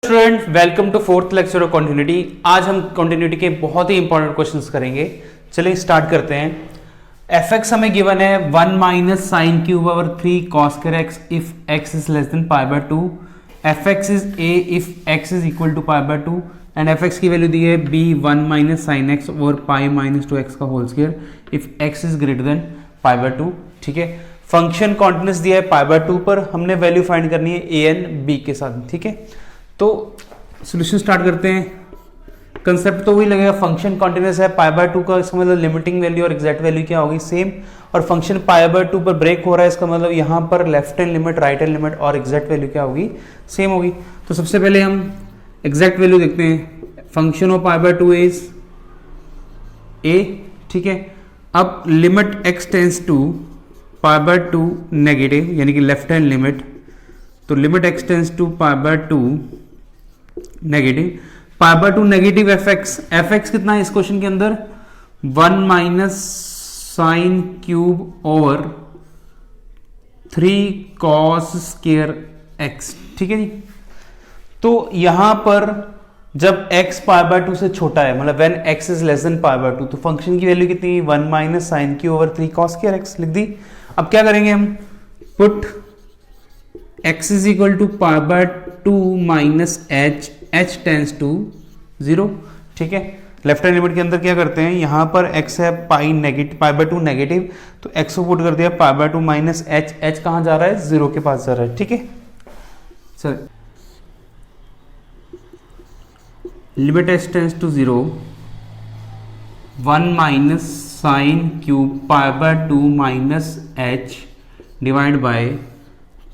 Student welcome to fourth lecture of continuity. आज हम continuity के बहुत ही इंपॉर्टेंट क्वेश्चंस करेंगे। चलिए स्टार्ट करते हैं। एफ एक्स हमें गिवन है 1 minus sine cube over 3 cos square X if x is less than pi by 2। F x is A if x is equal to pi by 2 and F X की value दी है B 1 minus sine X over pi minus 2 X का whole square if x is greater than pi by 2। ठीक है, function continuous दिया है पाई by 2 पर, हमने वैल्यू फाइंड करनी है ए एन बी के साथ। ठीक है, तो सॉल्यूशन स्टार्ट करते हैं। कंसेप्ट तो वही लगेगा, फंक्शन कॉन्टिन्यूस है पाई बाय 2 का, इसका मतलब लिमिटिंग वैल्यू और एग्जैक्ट वैल्यू क्या होगी सेम, और फंक्शन पाई बाय 2 पर ब्रेक हो रहा है, इसका मतलब यहाँ पर left hand limit right hand limit और एग्जैक्ट वैल्यू क्या होगी सेम होगी। तो सबसे पहले हम एग्जैक्ट वैल्यू देखते हैं। Function of pi by 2 is a. ठीक है, अब limit x tends to pi by 2 negative यानी कि लेफ्ट हैंड लिमिट, तो limit x tends to pi by 2 negative, pi by 2 negative f x कितना है इस क्वेश्चन के अंदर 1 minus sine cube over 3 cos square x. ठीक है जी, तो यहां पर जब x पाई बाय 2 से छोटा है, मतलब when x is less than pi by 2, तो फंक्शन की वैल्यू कितनी 1 minus sine cube over 3 cos square x लिख दी। अब क्या करेंगे हम, put x is equal to pi by 2 minus h tends to 0। ठीक है, लेफ्ट हैंड लिमिट के अंदर क्या करते हैं, यहां पर x है पाई नेगेटिव पाई बाय 2 नेगेटिव, तो x को पुट कर दिया पाई बाय 2 माइनस h कहां जा रहा है 0 के पास जा रहा है। ठीक है, चल limit h tends to 0 1 minus sine cube pi by 2 minus h divide by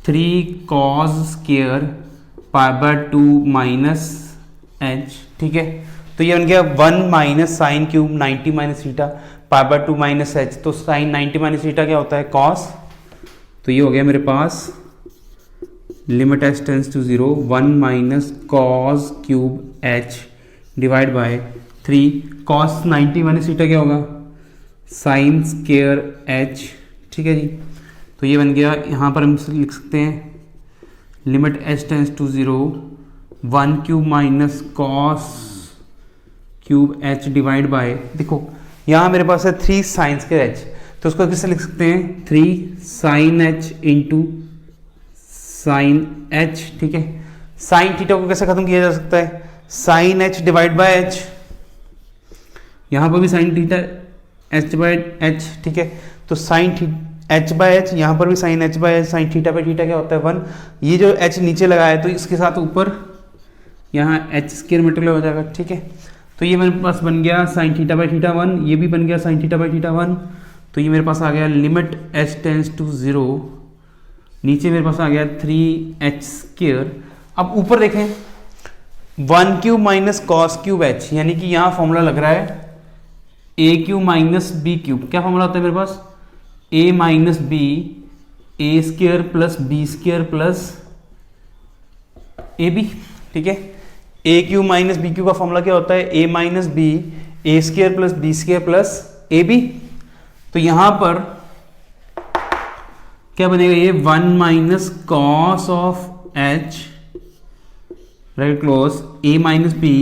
3 cos square pi by 2 minus h। ठीक है, तो ये बन गया 1 minus sine cube 90 minus theta pi by 2 minus h, तो साइन 90 माइनस थीटा क्या होता है कॉस, तो ये हो गया मेरे पास limit h tends to 0 1 minus cos cube h divide by 3 cos 90 minus theta क्या होगा साइन स्क्वायर h। ठीक है जी, तो ये बन गया, यहाँ पर हम लिख सकते हैं limit h tends to 0 1 cube minus cos cube h divide by, देखो यहाँ मेरे पास है 3 साइन स्क्वायर h, तो उसको किससे लिख सकते हैं 3 sine h into sine h। ठीक है, साइन थीटा को कैसे खत्म किया जा सकता है sine h divide by h, यहाँ पर भी sine theta h by h। ठीक है, तो साइन h बाय h, यहाँ पर भी sine h by h, sine theta by theta क्या होता है 1, ये जो h नीचे लगा है तो इसके साथ ऊपर यहाँ h स्क्वायर मल्टीप्लाई हो जाएगा। ठीक है, तो ये मेरे पास बन गया साइन थीटा बाय थीटा 1, ये भी बन गया साइन थीटा बाय थीटा 1, तो ये मेरे पास आ गया लिमिट h टेंस टू 0, नीचे मेरे पास आ गया 3h स्क्वायर। अब ऊपर देखें 1 cube minus cos cube h, यानी कि यहाँ फॉर्मूला लग रहा है a cube minus b cube, क्या फॉर्मूला होता है मेरे पास a minus b a square plus b square plus a b. ठीक है, a cube minus b cube का फॉर्मूला क्या होता है a minus b a square plus b square plus a b, तो यहां पर क्या बनेगा ये 1 minus cos of h right close a minus b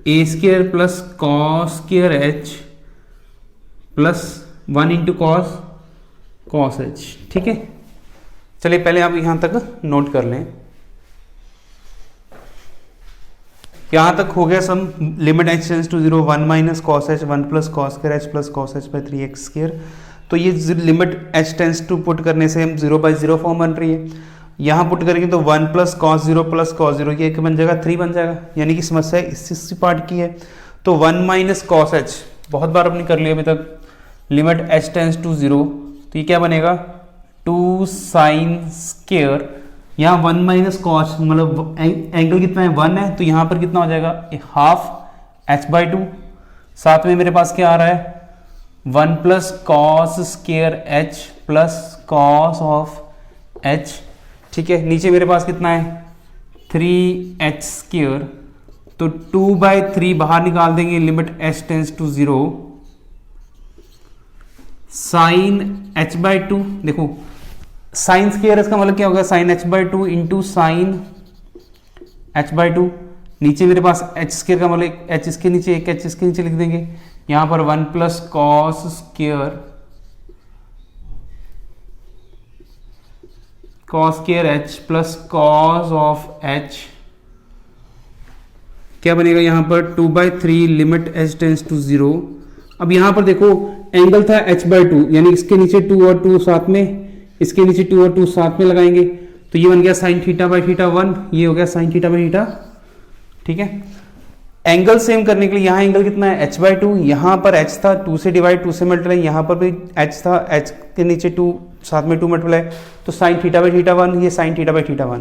a square plus cos square h plus 1 into cos h। ठीक है, चलिए पहले आप यहां तक नोट कर लें। यहां तक हो गया sum, limit h tends to 0 1 minus cos h 1 plus cos square h plus cos h by 3x square, तो ये limit h tends to put करने से हम 0 बाय 0 फॉर्म बन रही है, यहाँ पुट करेंगे तो 1 प्लस कॉस 0 प्लस कॉस 0 ये एक बन जाएगा 3 बन जाएगा, यानी कि समस्या इसी पार्ट की है। तो 1 माइनस कॉस h बहुत बार अपनी कर लिया अभी तक, लिमिट h टेंस टू 0, तो ये क्या बनेगा 2 साइन स्क्वायर, यहाँ 1 माइनस कॉस मतलब एंगल कितना है 1 है, तो यहाँ पर कितना हो जाएगा हाफ h बाई 2, साथ में मेरे पास क्या आ रहा है 1 plus cos square h plus cos of h। ठीक है, नीचे मेरे पास कितना है 3h स्क्वायर, तो 2 बाई 3 बाहर निकाल देंगे, limit h tends to 0 sine h by 2, देखो साइन स्क्वायर इसका मतलब क्या होगा sine h by 2 into sine h/2, नीचे मेरे पास h स्क्वायर का मतलब h इसके नीचे एक h इसके नीचे लिख देंगे, यहाँ पर 1 plus cos square h plus cos of h, क्या बनेगा यहाँ पर 2/3 लिमिट h टेंस टू 0। अब यहाँ पर देखो एंगल था h/2, यानी इसके नीचे 2 और 2 साथ में, इसके नीचे 2 और 2 साथ में लगाएंगे, तो ये बन गया साइन थीटा बाई थीटा 1, ये हो गया साइन थीटा बाई थीटा। ठीक है, एंगल सेम करने के लिए यहाँ एंगल कितना है h/2, यहाँ पर h था 2 से डिवाइड 2 से मल्टीप्लाई, यहाँ पर भी h था, h के नीचे 2 साथ में 2 मल्टीप्लाई, तो साइन थीटा बाई थीटा 1, ये साइन थीटा बाई थीटा 1,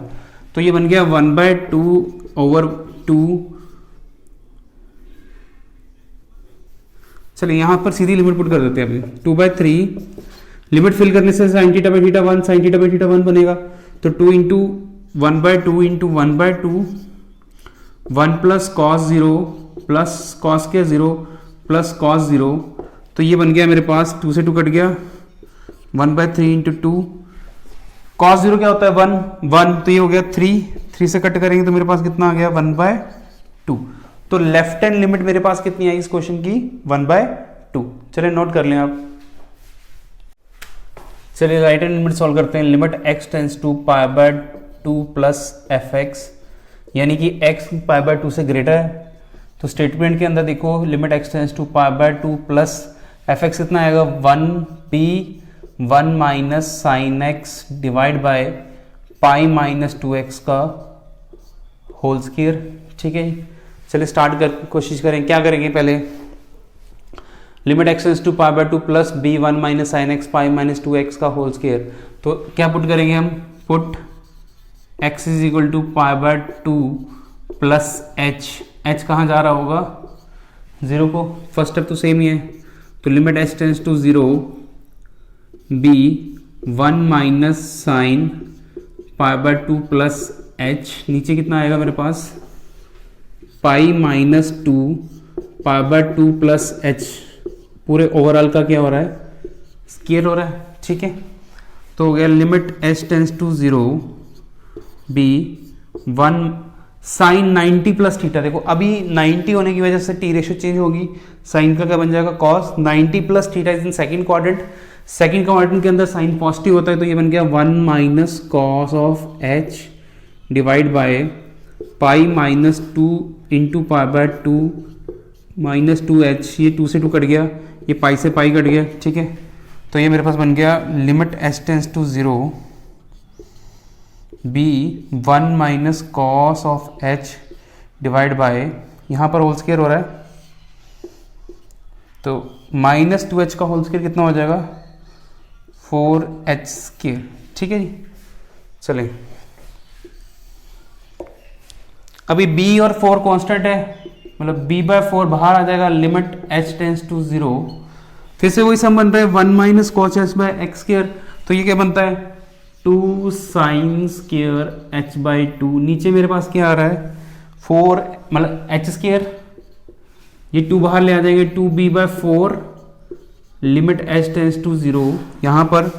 तो ये बन गया 1/2/2। चलिए यहाँ पर सीधी लिमिट पुट कर देते हैं अभी, 2/3 लिमिट फिल करने से sign theta by theta 1 sign theta by theta 1 बनेगा, तो 2 into 1/2 into 1/2, 1 plus cos 0 plus cos के 0 प्लस कॉस 0, तो ये बन गया मेरे पास 2 से 2 कट गया, 1/3 इंटू 2, कॉस 0 क्या होता है 1, तो ये हो गया 3 से कट करेंगे तो मेरे पास कितना आ गया 1/2। तो लेफ्ट हैंड लिमिट मेरे पास कितनी आई इस क्वेश्चन की 1/2। चलिए नोट कर लें आप। चलिए राइट हैंड लिमिट सॉल्व करते हैं। Limit x tends to π/2 plus fx, यानी कि x π/2 से ग्रेटर है, तो स्टेटमेंट के अंदर देखो limit x tends to π/2 plus fx कितना आएगा 1 minus sine x divide by pi minus 2x का होल स्क्वायर। ठीक है, चलिए स्टार्ट कर कोशिश करें, क्या करेंगे पहले limit x tends to π/2 plus b 1 minus sine x pi minus 2x का होल स्क्वायर, तो क्या पुट करेंगे हम, put x is equal to π/2 plus h कहाँ जा रहा होगा 0 को, फर्स्ट स्टेप तो सेम ही है, तो limit h tends to 0 b 1 minus sine π/2 plus h, नीचे कितना आएगा मेरे पास पाई माइनस 2 π/2 प्लस h, पूरे ओवरऑल का क्या हो रहा है स्क्वायर हो रहा है। ठीक है, तो हो गया limit h tends to 0 b 1 sine 90 plus theta, देखो अभी 90 होने की वजह से टी रेशियो चेंज होगी, साइन का क्या बन जाएगा cos 90 plus theta is in second quadrant, second quadrant के अंदर साइन पॉजिटिव होता है, तो ये बन गया 1 minus cos of h divide by pi minus 2 into π/2 minus 2h, ये 2 से 2 कट गया, ये पाई से पाई कट गया। ठीक है, तो ये मेरे पास बन गया limit h tends to 0 b 1 minus cos of h divide by, यहाँ पर होल स्क्वायर हो रहा है, तो माइनस 2h का होल स्क्वायर कितना हो जाएगा 4h स्क्वायर। ठीक है जी, चलें अभी b और 4 कांस्टेंट है, मतलब b/4 बाहर आ जाएगा, लिमिट h टेंस टू 0, फिर से वही सम बन रहा है 1 minus cos h by x square, तो ये क्या बनता है 2 साइन स्क्वायर h/2, नीचे मेरे पास क्या आ रहा है 4 मतलब h स्क्वायर, ये 2 बाहर ले आ जाएंगे 2b/4 limit h tends to 0, यहाँ पर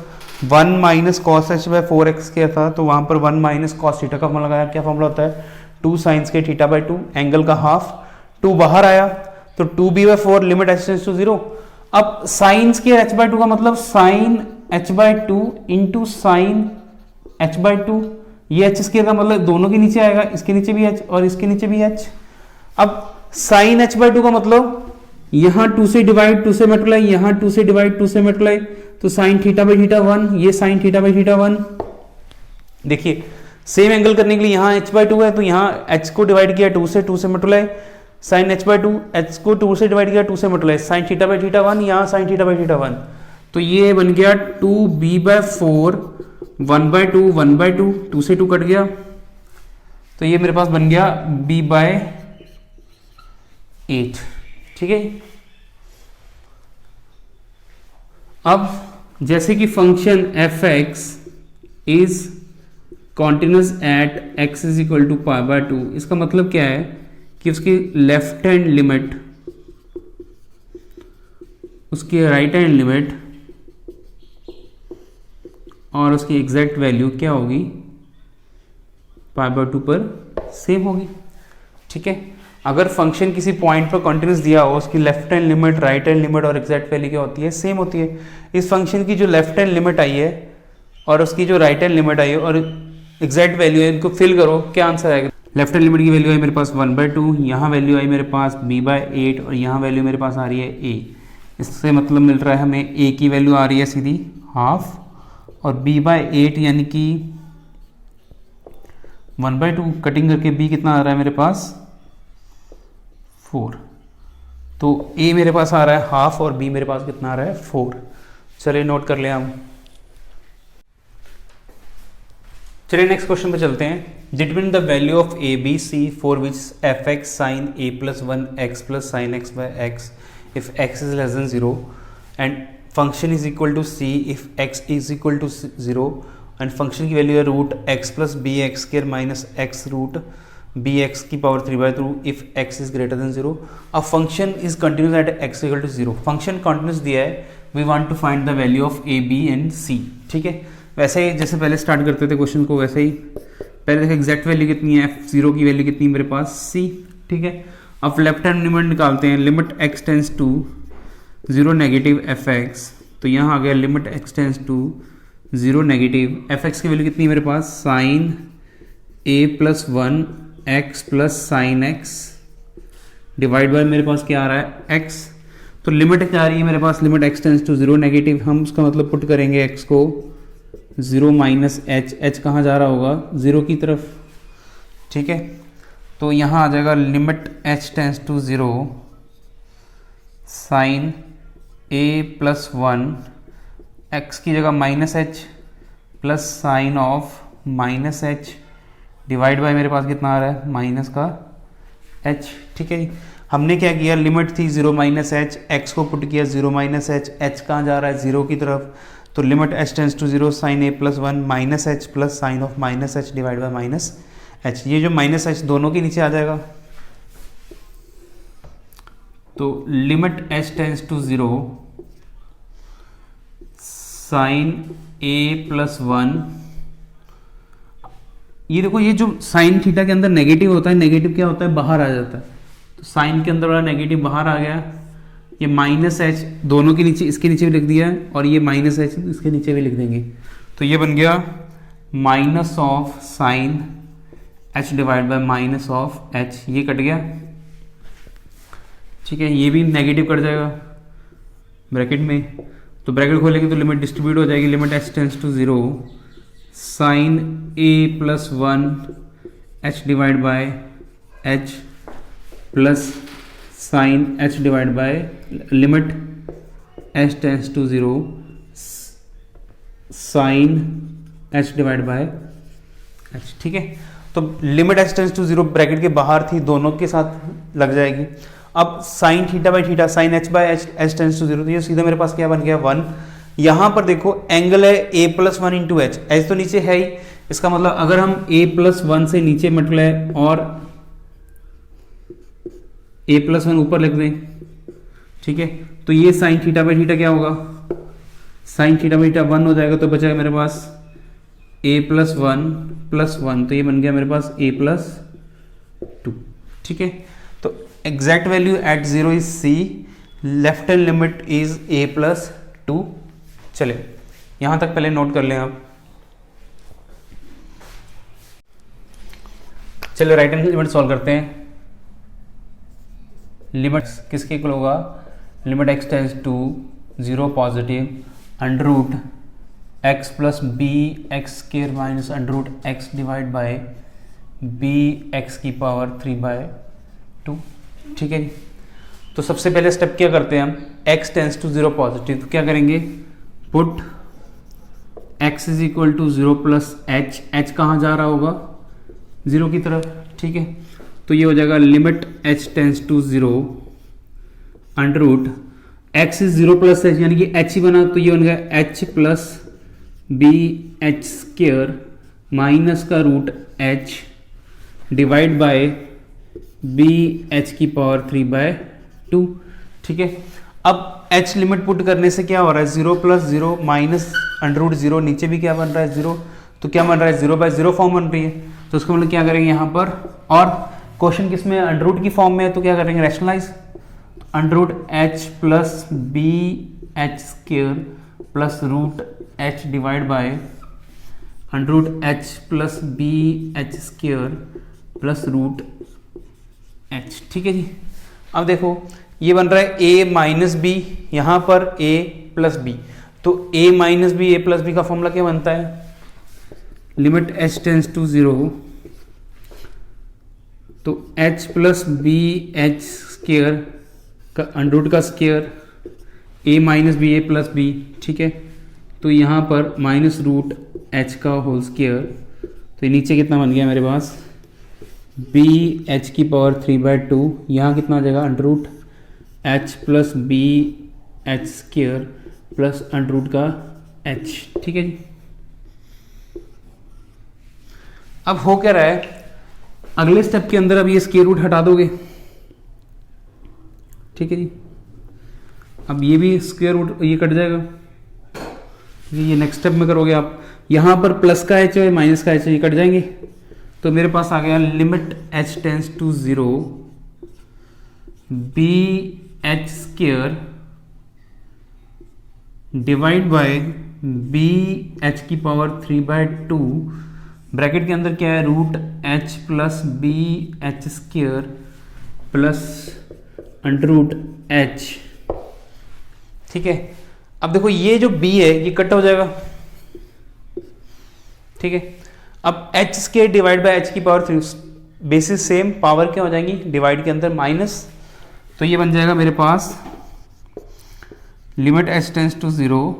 1 minus cos h by 4x square था, तो वहाँ पर 1 माइनस कॉस थीटा का फॉर्मूला लगाया, क्या फॉर्मूला होता है 2 साइन स्क्वायर थीटा/2, एंगल का हाफ, 2 बाहर आया तो 2b/4 limit h tends to 0। अब साइन स्क्वायर h/2 का मतलब sign h/2 into sine h/2, ये h स्क्वायर का मतलब दोनों के नीचे आएगा, इसके नीचे भी h और इसके नीचे भी h। अब साइन h/2 का मतलब यहाँ 2 से डिवाइड 2 से मल्टीप्लाई, यहाँ 2 से डिवाइड 2 से मल्टीप्लाई, तो साइन थीटा बाई थीटा 1, ये साइन थीटा बाई थीटा 1। देखिए सेम एंगल करने के लिए यहाँ h/2 है, तो यहाँ h को डिवाइड किया 2 से मल्टीप्लाई साइन h/2, h को 2 से डिवाइड किया 2 से multiply sign theta by theta 1, यहाँ साइन थीटा बाई थीटा 1, तो ये बन गया 2b/4 1/2 2 से 2 कट गया, तो ये मेरे पास बन गया b/8। ठीक है, अब जैसे कि function f(x) is continuous at x is equal to π/2, इसका मतलब क्या है कि उसकी लेफ्ट हैंड लिमिट उसकी राइट हैंड लिमिट और उसकी एग्जैक्ट वैल्यू क्या होगी π/2 पर सेम होगी, ठीक है। अगर फंक्शन किसी पॉइंट पर कंटिन्यूस दिया हो, उसकी left hand limit, right hand limit और एग्जैक्ट वैल्यू क्या होती है, सेम होती है। इस फंक्शन की जो लेफ्ट हैंड लिमिट आई है और उसकी जो राइट हैंड लिमिट आई है और एग्जैक्ट वैल्यू है, इनको फिल करो, क्या आंसर आएगा। लेफ्ट हैंड लिमिट की वैल्यू आई मेरे पास 1/2, यहाँ वैल्यू आई मेरे पास b/8 और यहाँ वैल्यू मेरे पास आ रही है a। इससे मतलब मिल रहा है हमें a की वैल्यू आ रही है सीधी हाफ और b/8 यानी कि 1/2 कटिंग करके b कितना आ रहा है मेरे पास 4। तो a मेरे पास आ रहा है हाफ और b मेरे पास कितना आ रहा है 4। चलिए नोट कर लें हम। चलिए नेक्स्ट क्वेश्चन पे चलते हैं। Determine the value of a b c for which f x sine a plus 1 x plus sine x by x if x is less than 0 and function is equal to c if x is equal to 0 and function की value है root x plus b x square minus x root b x की power 3/2 if x is greater than 0। अब function is continuous at x equal to 0। Function continuous दिया है, we want to find the value of a b and c, ठीक है। वैसे ही जैसे पहले start करते थे क्वेश्चन को, वैसे ही पहले देखो एग्जैक्ट वैल्यू कितनी है, f0 की वैल्यू कितनी है मेरे पास c, ठीक है। अब लेफ्ट हैंड लिमिट निकालते हैं, limit x tends to 0 negative fx, तो यहाँ आ गया limit x tends to 0 negative fx की वैल्यू कितनी है मेरे पास sine a plus 1 x plus sine x divide by मेरे पास क्या आ रहा है x। तो लिमिट क्या आ रही है मेरे पास, limit x tends to 0 negative, हम उसका मतलब पुट करेंगे x को 0 माइनस एच, एच कहाँ जा रहा होगा 0 की तरफ, ठीक है। तो यहाँ आ जाएगा limit h tends to 0 sine a plus 1 x की जगह minus h plus sine of minus h divide by मेरे पास कितना आ रहा है माइनस का h, ठीक है। हमने क्या किया, लिमिट थी 0 माइनस एच, एक्स को पुट किया 0 माइनस एच, एच कहाँ जा रहा है 0 की तरफ, तो limit h tends to 0 sine a plus 1 minus h plus sine of minus h divide by minus h. ये जो माइनस एच दोनों के नीचे आ जाएगा, तो limit h tends to 0 sine a plus 1, ये देखो ये जो साइन थीटा के अंदर नेगेटिव होता है, नेगेटिव क्या होता है बाहर आ जाता है, तो साइन के अंदर वाला नेगेटिव बाहर आ गया, ये माइनस एच दोनों के नीचे, इसके नीचे भी लिख दिया और ये माइनस एच इसके नीचे भी लिख देंगे, तो ये बन गया minus of sine h divide by minus of H, ये कट गया, ठीक है। ये भी नेगेटिव कट जाएगा ब्रैकेट में, तो ब्रैकेट खोलेंगे तो लिमिट डिस्ट्रीब्यूट हो जाएगी, limit h tends to 0 sine a plus 1 h divide by h plus sine h divide by limit h tends to 0 sine h divide by h, ठीक है। तो limit h tends to 0 bracket के बाहर थी, दोनों के साथ लग जाएगी। अब sine theta by theta sine h by h tends to 0, तो ये सीधा मेरे पास क्या बन गया 1। यहाँ पर देखो एंगल है a plus 1 into H, H तो नीचे है ही, इसका मतलब अगर हम a प्लस 1 से नीचे मल्टीप्लाई और a प्लस 1 ऊपर लिख दें, ठीक है, तो ये साइन थीटा बाई थीटा क्या होगा, साइन थीटा बाई थीटा 1 हो जाएगा, तो बचेगा मेरे पास a प्लस 1 प्लस 1, तो ये बन गया मेरे पास a प्लस 2, ठीक है। तो exact value at 0 is c, left hand limit is a plus 2। चले यहां तक पहले नोट कर लें आप। चलिए राइट हैंड लिमिट सॉल्व करते हैं। लिमिट किसके इक्वल होगा, limit x tends to 0 positive under root x plus b x square minus under root x divide by b x की पावर 3/2, ठीक है। तो सबसे पहले स्टेप क्या करते हैं हम, x टेंस टू 0 पॉजिटिव, तो क्या करेंगे, put x is equal to 0 plus h, h कहाँ जा रहा होगा 0 की तरफ, ठीक है। तो ये हो जाएगा limit h tends to 0 under root x is 0 plus h यानी कि h ही बना, तो ये बन गया h plus b h square minus का root h divide by b h की पावर 3/2, ठीक है। अब h लिमिट पुट करने से क्या हो रहा है, 0 प्लस 0 माइनस अंडर रूट 0, नीचे भी क्या बन रहा है 0, तो क्या बन रहा है 0/0 फॉर्म बन रही है, तो उसको मतलब क्या करेंगे यहाँ पर, और क्वेश्चन किस में, अंडर रूट की फॉर्म में है, तो क्या करेंगे rationalise, under root h plus b h square plus root h divide by under root h plus b h square plus root h. ठीक है जी। अब देखो ये बन रहा है a माइनस बी, यहाँ पर a प्लस बी, तो a minus b a plus b का फॉर्मूला क्या बनता है, लिमिट h टेंस टू 0, तो h plus b h square का अंडर रूट का square a minus b a plus b. ठीक है, तो यहाँ पर माइनस रूट h का होल स्क्वायर, तो ये नीचे कितना बन गया मेरे पास बी एच की पावर 3/2, यहाँ कितना आ जाएगा under root h plus b h square plus under root का एच। ठीक है जी। अब हो क्या रहा है, अगले स्टेप के अंदर अब ये स्क्वायर रूट हटा दोगे। ठीक है जी। अब ये भी स्क्वायर रूट ये कट जाएगा, ये नेक्स्ट स्टेप में करोगे आप, यहाँ पर प्लस का एच है माइनस का एच है, ये कट जाएंगे, तो मेरे पास आ गया limit h tends to 0 b h square divide by b h की पावर 3/2, ब्रैकेट के अंदर क्या है root h plus b h square plus under root h. ठीक है, अब देखो ये जो b है ये कट हो जाएगा। ठीक है, अब H square divide by H की पावर 3, बेसिस सेम, पावर क्या हो जाएंगी डिवाइड के अंदर माइनस, तो ये बन जाएगा मेरे पास limit h tends to 0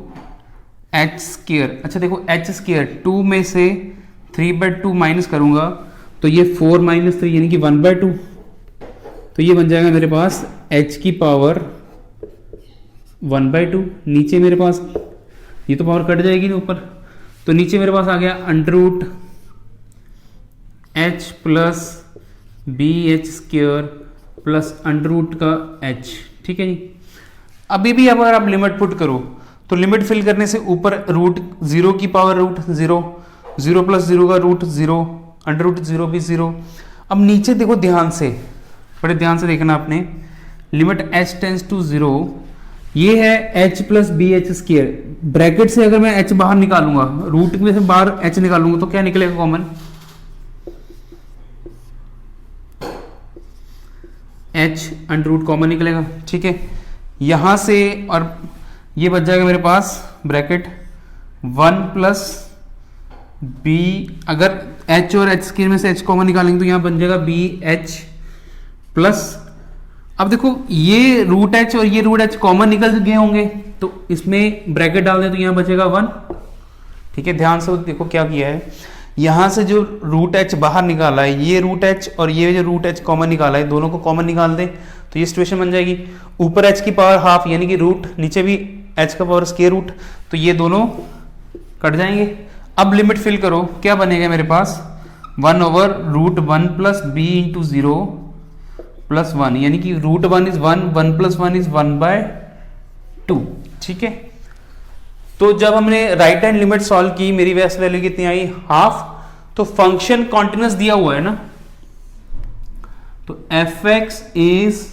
h square. अच्छा देखो एच स्क्वायर 2 में से 3/2 माइनस करूंगा तो ये 4 माइनस 3 यानी कि 1/2, तो ये बन जाएगा मेरे पास h की पावर 1/2। नीचे मेरे पास ये तो पावर कट जाएगी ऊपर, तो नीचे मेरे पास आ गया under root h plus b h square plus under root का एच। ठीक है जी। अभी भी अगर आप लिमिट पुट करो तो लिमिट फिल करने से ऊपर रूट 0 की पावर रूट 0, 0 प्लस 0 का रूट 0, अंडर रूट 0 भी 0। अब नीचे देखो ध्यान से, बड़े ध्यान से देखना आपने, लिमिट h टेंस टू 0, ये है h plus b h square, bracket से अगर मैं h बाहर निकालूंगा, रूट में से बाहर h निकालूंगा तो क्या निकलेगा common, h under root common निकलेगा। ठीक है, यहां से और ये बच जाएगा मेरे पास ब्रैकेट 1 प्लस बी, अगर h और h स्क्वायर में से h कॉमन निकालेंगे तो यहां बन जाएगा बी एच प्लस, अब देखो ये रूट एच और ये रूट एच कॉमन निकल गए होंगे तो इसमें ब्रैकेट डाल दें तो यहां बचेगा 1। ठीक है, ध्यान से देखो क्या किया है, यहां से जो रूट एच बाहर निकाला है, ये रूट एच और ये जो रूट एच कॉमन निकाला है, दोनों को कॉमन निकाल दें तो ये सिचुएशन बन जाएगी, ऊपर एच की पावर हाफ यानी कि रूट, नीचे भी एच का पावर स्क्वायर रूट, तो ये दोनों कट जाएंगे। अब लिमिट फिल करो, क्या बनेगा मेरे पास 1 over root 1 plus b into 0 plus 1, यानी कि रूट 1 इज 1, 1 प्लस 1 इज 1/2। ठीक है, तो जब हमने राइट हैंड लिमिट सॉल्व की, मेरी वैस वैल्यू कितनी आई हाफ, तो फंक्शन कॉन्टिन्यूस दिया हुआ है ना, तो f x is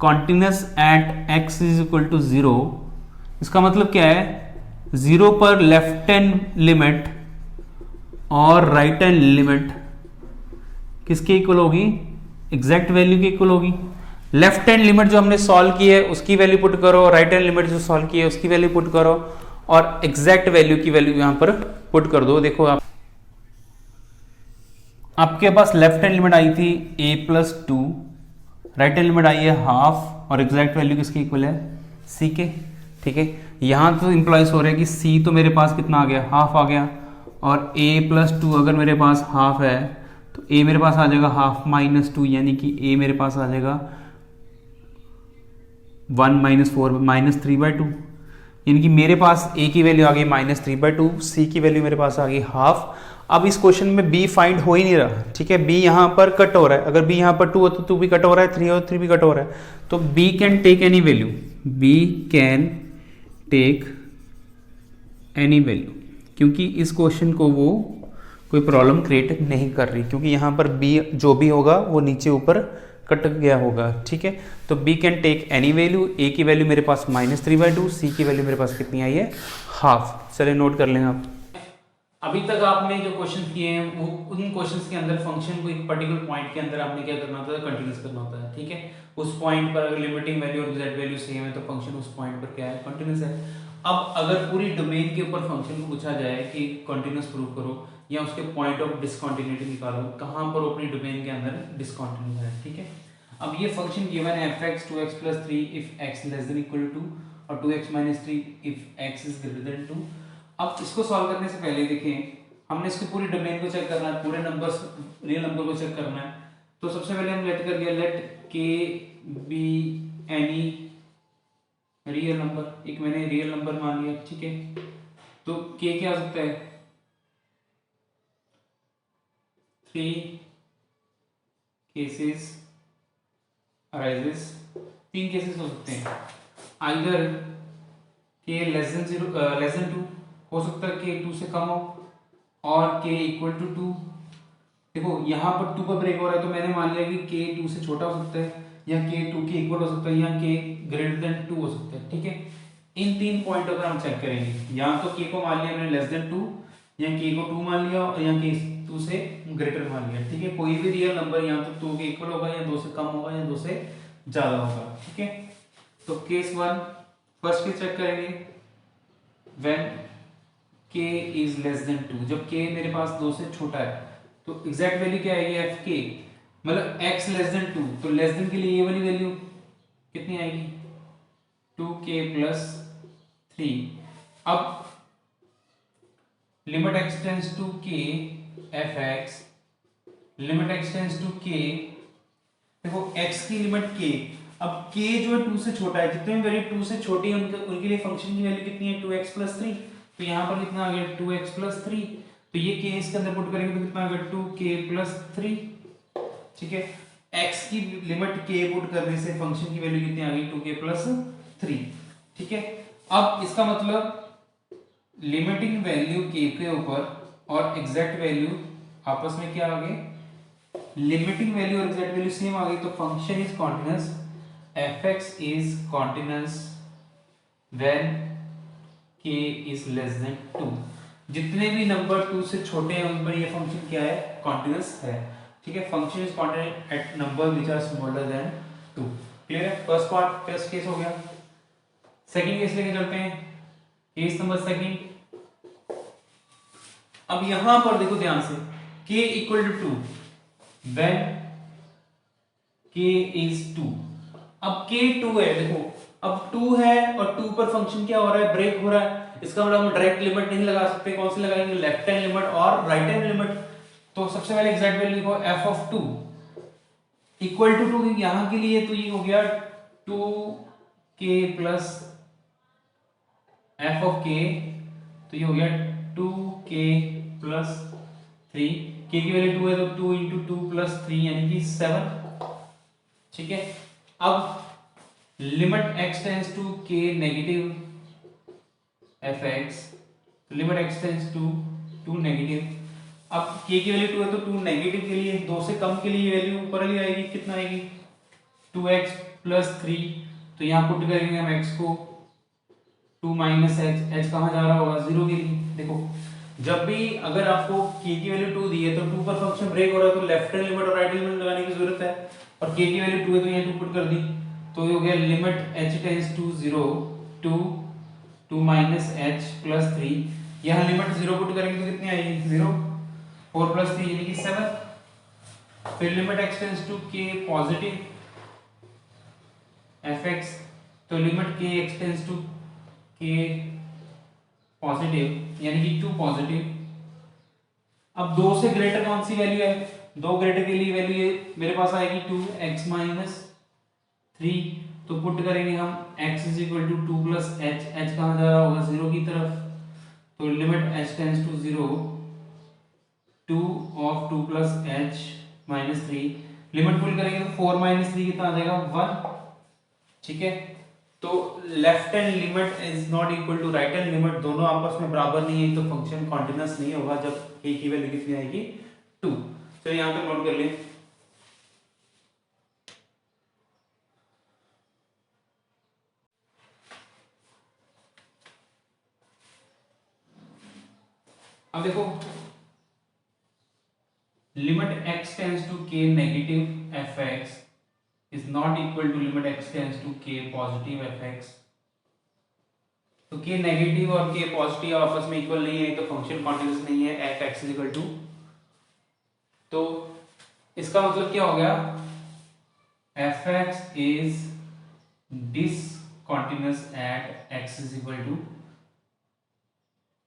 continuous at x is equal to 0, इसका मतलब क्या है 0 पर लेफ्ट हैंड लिमिट और राइट हैंड लिमिट किसके इक्वल होगी, एग्जैक्ट वैल्यू के इक्वल होगी। लेफ्ट हैंड लिमिट जो हमने सॉल्व की है उसकी वैल्यू पुट करो, राइट हैंड लिमिट जो सॉल्व की है उसकी वैल्यू पुट करो और एग्जैक्ट वैल्यू की वैल्यू यहां पर पुट कर दो। देखो आपके पास लेफ्ट हैंड लिमिट आई थी a+2, राइट हैंड लिमिट आई है हाफ और एग्जैक्ट वैल्यू किसके इक्वल है c के। ठीक है, यहां तो इंप्लाइज हो रहा है कि c तो मेरे पास कितना आ गया हाफ आ गया, और a+2 अगर मेरे पास हाफ है तो a मेरे पास आ जाएगा हाफ माइनस 2, यानी कि a मेरे पास आ जाएगा 1 - 4 -3/2, यानी कि मेरे पास a की वैल्यू आ गई -3/2, c की वैल्यू मेरे पास आ गई हाफ। अब इस क्वेश्चन में b फाइंड हो ही नहीं रहा। ठीक है, b यहाँ पर कट हो रहा है, अगर b यहाँ पर 2 हो तो 2 भी कट हो रहा है, 3 हो तो 3 भी कट हो रहा है, तो b can take any value, b can take any value, क्योंकि इस क्वेश्चन को वो कोई प्रॉब्लम क्रिएट नहीं कर रही, क्योंकि यहाँ पर बी जो भी होगा वो नीचे ऊपर कट गया होगा, ठीक है। तो b can take any value, a की वैल्यू मेरे पास -3/2, सी की वैल्यू मेरे पास कितनी आई है, हाफ। चलिए नोट कर लें आप। अभी तक आपने जो क्वेश्चन किए हैं वो उन क्वेश्चंस के अंदर फंक्शन को एक पर्टिकुलर पॉइंट के अंदर आपने क्या करना होता है, कंटिन्यूस करना होता है, ठीक है। उस पॉइंट पर अगर लिमिटिंग वैल्यू और z वैल्यू सेम है तो फंक्शन उस पॉइंट पर क्या है, कंटिन्यूस है। अब अगर पूरी डोमेन के ऊपर फंक्शन को पूछा जाए कि कंटिन्यूस प्रूव करो या उसके पॉइंट ऑफ डिसकंटिन्यूटी निकालो, कहाँ पर अपनी डोमेन के अंदर डिसकंटिन्यू है, ठीक है। अब ये फंक्शन गिवन है f(x) 2x + 3 if x less than equal to और 2x - 3 if x is greater than 2। अब इसको सॉल्व करने से पहले देखें, हमने इसकी पूरी डोमेन को चेक करना है, पूरे नंबर्स रियल नंबर को चेक करना है। तो सबसे पहले हम लेट कर दिया, let k be any real number, एक मैंने रियल नंबर मान लिया, ठीक है। तो k क्या हो सकता है, 3 केसेस अराइजेस, 3 केसेस हो सकते हैं। Either k less than 0 less than 2 हो सकता है, k 2 से कम हो, और k इक्वल टू 2। देखो यहाँ पर 2 पर ब्रेक हो रहा है तो मैंने मान लिया कि k 2 से छोटा हो सकता है, या k 2 के इक्वल हो सकता है, या k ग्रेटर देन 2 हो सकता है, ठीक है। इन 3 पॉइंटों पर हम चेक करेंगे। यहाँ तो k को मान लिया हमने लेस देन 2, या k को 2 मान लिया, और या k 2 से ग्रेटर मान लिया, ठीक है। कोई भी रियल नंबर यहाँ तो 2 के इक्वल होगा, या 2 से कम होगा, या 2 से ज्यादा होगा, ठीक है। तो केस 1 फर्स्ट केस चेक करेंगे, when k is less then 2, जब k मेरे पास 2 से छोटा है तो एग्जैक्ट वैल्यू क्या आएगी, एफ के, मतलब x लेस देन 2, तो लेस देन के लिए ये वाली वैल्यू कितनी आएगी, 2k + 3। अब limit x tends to k f x, limit x tends to k, देखो x की लिमिट k, अब k जो है 2 से छोटा है, जितने भी वैल्यू 2 से छोटी है उनके लिए फंक्शन की वैल्यू कितनी है, 2x + 3। तो यहाँ पर कितना आ गया, 2x + 3, तो ये k इसके अंदर पुट करेंगे तो कितना आ गया, 2k + 3, ठीक है। x की लिमिट k पुट करने से फंक्शन की वैल्यू कितनी आ गई, 2k + 3, ठीक है। अब इसका मतलब लिमिटिंग वैल्यू k के ऊपर और एग्जैक्ट वैल्यू आपस में क्या आ गए, लिमिटिंग वैल्यू और एग्जैक्ट वैल्यू सेम आ गई, तो function is continuous, f(x) is continuous when k is less then 2। जितने भी नंबर 2 से छोटे हैं उन पर ये फंक्शन क्या है, कॉन्टिन्यूअस है, ठीक है। Function is continuous at number which are smaller than 2। Clear है, फर्स्ट पार्ट फर्स्ट केस हो गया। सेकंड केस लेके चलते हैं, केस नंबर सेकंड। अब यहां पर देखो ध्यान से, k equal to 2 when k is 2। अब k 2 है, देखो अब 2 है और 2 पर फंक्शन क्या हो रहा है, ब्रेक हो रहा है। इसका मतलब हम डायरेक्ट लिमिट नहीं लगा सकते, कौन सी लगाएंगे, लेफ्ट हैंड लिमिट और राइट हैंड लिमिट। तो सबसे पहले एग्जैक्ट वैल्यू लिखो, f(2) इक्वल टू 2 यहां के लिए, तो ये हो गया 2k + f(k), तो ये हो गया 2k + 3, k की वैल्यू 2 है तो 2 × 2 + 3 यानी कि 7, ठीक है। अब limit x tends to k negative f(x), limit x tends to 2 negative. अब k की वैल्यू 2 है तो 2 नेगेटिव के लिए, 2 से कम के लिए वैल्यू ऊपर वाली आएगी, कितना आएगी, 2x + 3। तो यहाँ पुट करेंगे हम x को, 2 - h, h कहाँ जा रहा होगा, 0 के लिए। देखो जब भी अगर आपको k की वैल्यू 2 दी है तो 2 पर फंक्शन ब्रेक हो रहा है तो लेफ्ट हैंड लिमिट और राइट हैंड लिमिट लगाने की जरूरत है, और k की वैल्यू 2 है तो यहाँ 2 पुट कर दी, तो ये हो गया limit h tends to 0 to 2 - h + 3। यहाँ लिमिट 0 पुट करेंगे तो कितनी आएगी, 0, 4 + 3 यानी कि 7। फिर limit x tends to k positive f(x), तो limit k x tends to k positive यानी कि 2 पॉजिटिव। अब 2 से ग्रेटर कौन सी वैल्यू है, 2 ग्रेटर के लिए वैल्यू ये मेरे पास आएगी 2x - 3, तो पुट करेंगे हम x = 2 + h, h कहाँ जा रहा होगा, 0 की तरफ, तो limit h tends to 0, 2 of 2 + h - 3, limit put करेंगे तो 4 - 3 कितना आ जाएगा, 1, ठीक है। तो left hand limit is not equal to right hand limit, दोनों आपस में बराबर नहीं है, तो फंक्शन कॉन्टिन्यूस नहीं होगा जब k की वैल्यू कितनी आएगी 2। चलिए यहाँ पे नोट कर लें। अब देखो limit x tends to k negative fx is not equal to limit x tends to k positive fx। तो k नेगेटिव और k पॉजिटिव आपस में इक्वल नहीं है, तो फंक्शन कॉन्टिन्यूस नहीं है एट x इक्वल टू। तो इसका मतलब क्या हो गया, fx is discontinuous at x is equal to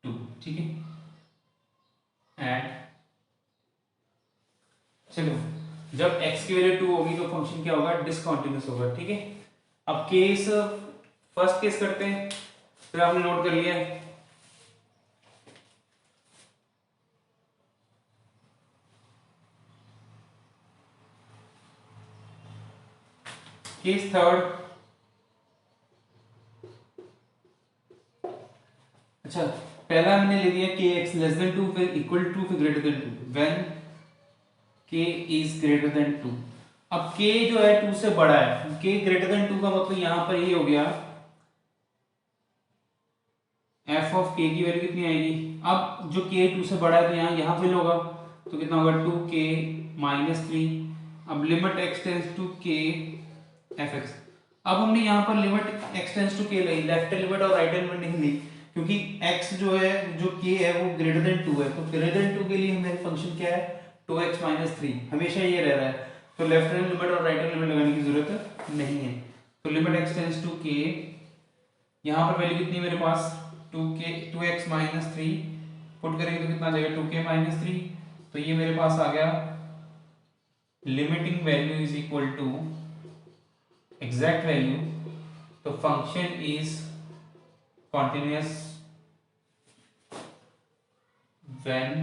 2। ठीक है, एट चलो जब x की वैल्यू 2 होगी तो फंक्शन क्या होगा, डिसकंटिन्यूअस होगा। ठीक है, अब केस फर्स्ट केस करते हैं, फिर आपने नोट कर लिया है। केस थर्ड, अच्छा पहला मैंने ले दिया कि x लेस देन 2, फिर इक्वल टू, फिर greater than 2, when k is greater than 2। अब k जो है 2 से बड़ा है, k ग्रेटर देन 2 का मतलब यहां पर ये हो गया f ऑफ k की वैल्यू कितनी आएगी। अब जो k 2 से बड़ा है तो यहां फिल होगा, तो कितना होगा 2k माइनस 3। अब limit x tends to k fx। अब हमने यहाँ पर limit x tends to k ली, लेफ्ट लिमिट और राइट लिमिट नहीं ली, क्योंकि x जो है जो k है वो ग्रेटर देन 2 है, तो ग्रेटर देन 2 के लिए हमारे फंक्शन क्या है 2x माइनस 3, हमेशा ये रह रहा है, तो लेफ्ट हैंड लिमिट और राइट हैंड लिमिट लगाने की जरूरत नहीं है। तो limit x tends to k, यहाँ पर वैल्यू कितनी है मेरे पास 2x माइनस 3, पुट करेंगे तो कितना आ जाएगा 2k माइनस 3। तो ये मेरे पास आ गया limiting value is equal to exact value, तो function is continuous when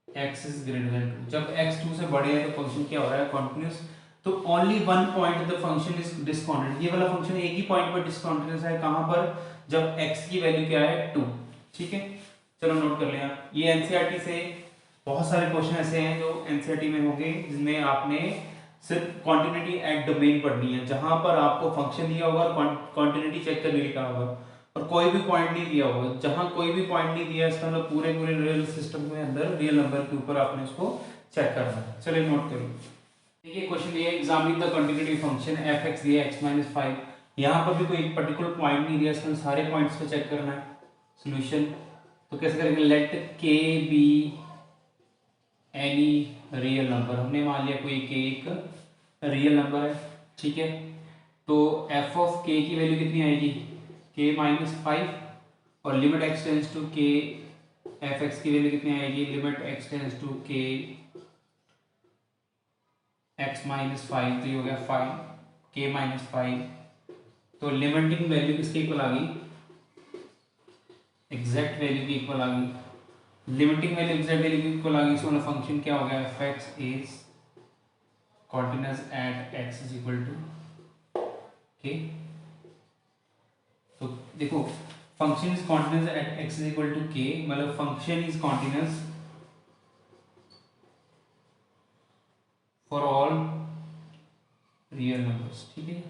x is greater than 2। जब x 2 से बड़े है तो फंक्शन क्या हो रहा है, कंटिन्यूअस। तो only one point the function is discontinuous, ये वाला फंक्शन एक ही पॉइंट पर डिसकंटिन्यूअस है, कहां पर, जब x की वैल्यू क्या है 2। ठीक है, चलो नोट कर लिया। ये एनसीईआरटी से बहुत सारे क्वेश्चन ऐसे हैं जो एनसीईआरटी में होंगे जिसमें आपने सिर्फ कॉन्टिन्यूटी एट डोमेन पढ़नी है, जहां पर आपको फंक्शन दिया होगा और कॉन्टिन्यूटी चेक करने लिखा होगा, और कोई भी पॉइंट नहीं दिया होगा। जहां कोई भी पॉइंट नहीं दिया इसका मतलब पूरे रियल सिस्टम में अंदर रियल नंबर के ऊपर आपने उसको चेक करना है। चलिए नोट करिए, देखिए क्वेश्चन दिया examine the continuity function f(x) दिया x - 5, यहाँ पर भी कोई एक पर्टिकुलर पॉइंट नहीं दिया, इसमें सारे पॉइंट्स को चेक करना है। सोल्यूशन तो कैसे करेंगे, let k be any real number, हमने मान लिया कोई k एक रियल नंबर है। ठीक है, तो f ऑफ k की वैल्यू कितनी आएगी k माइनस 5, और limit x tends to k fx की वैल्यू कितनी आएगी, limit x tends to k x minus 5, तो ये हो गया 5 k माइनस 5। तो लिमिटिंग वैल्यू किसके इक्वल आ गई, एग्जैक्ट वैल्यू की इक्वल आ गई। लिमिटिंग वैल्यू एग्जैक्ट वैल्यू की इक्वल आ गई, सो फंक्शन क्या हो गया, fx is continuous at x is equal to k। तो देखो function is continuous at x is equal to k, मतलब function is continuous for all real numbers। ठीक है,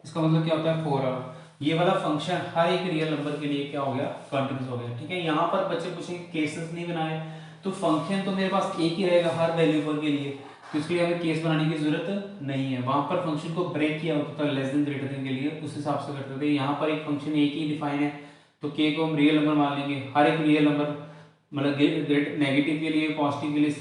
इसका मतलब क्या होता है for ये वाला फंक्शन हर एक रियल नंबर के लिए क्या हो गया, कंटिन्यूस हो गया। ठीक है, यहाँ पर बच्चे कुछ केसेस नहीं बनाए, तो फंक्शन तो मेरे पास एक ही रहेगा हर वैल्यूबल के लिए, तो इसके लिए हमें केस बनाने की जरूरत नहीं है। वहां पर फंक्शन को ब्रेक किया होता था लेस देन ग्रेटर देन के लिए, उस हिसाब से करते थे। यहाँ पर एक फंक्शन एक ही डिफाइन है, तो k को हम रियल नंबर मान लेंगे, हर एक रियल नंबर मतलब नेगेटिव के लिए पॉजिटिव के लिए